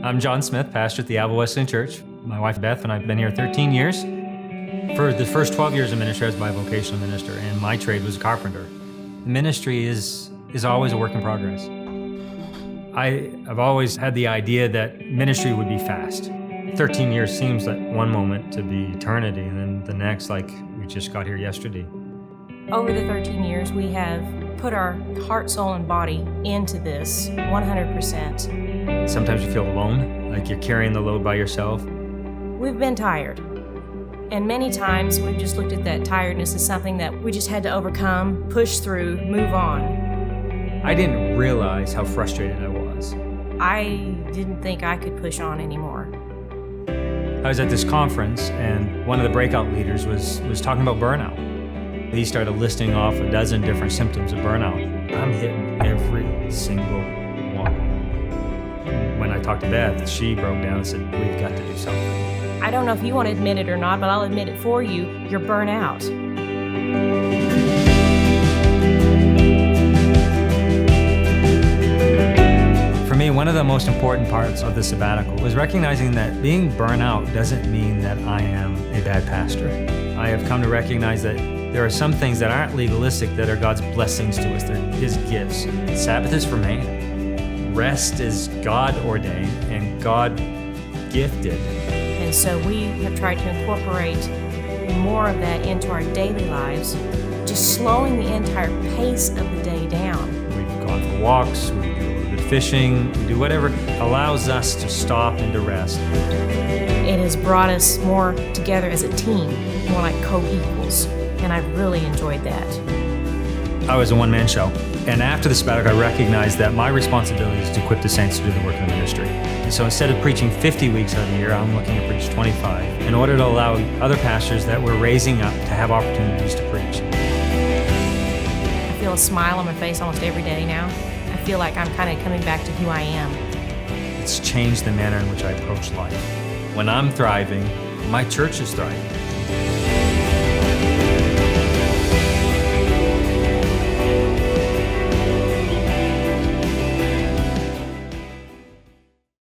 I'm John Smith, pastor at the Wesleyan Church. My wife Beth and I have been here 13 years. For the first 12 years of ministry, I was bivocational minister, and my trade was carpenter. The ministry is always a work in progress. I've always had the idea that ministry would be fast. 13 years seems like one moment to be eternity, and then the next, like we just got here yesterday. Over the 13 years, we have put our heart, soul, and body into this 100%. Sometimes you feel alone, like you're carrying the load by yourself. We've been tired. And many times we've just looked at that tiredness as something that we just had to overcome, push through, move on. I didn't realize how frustrated I was. I didn't think I could push on anymore. I was at this conference, and one of the breakout leaders was talking about burnout. He started listing off a dozen different symptoms of burnout. I'm hitting every single one. When I talked to Beth, she broke down and said, we've got to do something. I don't know if you want to admit it or not, but I'll admit it for you. You're burnt out. For me, one of the most important parts of the sabbatical was recognizing that being burnt out doesn't mean that I am a bad pastor. I have come to recognize that there are some things that aren't legalistic that are God's blessings to us. They're His gifts. Sabbath is for man. Rest is God ordained and God gifted. And so we have tried to incorporate more of that into our daily lives, just slowing the entire pace of the day down. We've gone for walks, we do a little bit of fishing, we do whatever allows us to stop and to rest. It has brought us more together as a team, more like co-equals, and I've really enjoyed that. I was a one-man show, and after the sabbatical, I recognized that my responsibility is to equip the saints to do the work of the ministry. And so instead of preaching 50 weeks out of the year, I'm looking to preach 25 in order to allow other pastors that we're raising up to have opportunities to preach. I feel a smile on my face almost every day now. I feel like I'm kind of coming back to who I am. It's changed the manner in which I approach life. When I'm thriving, my church is thriving.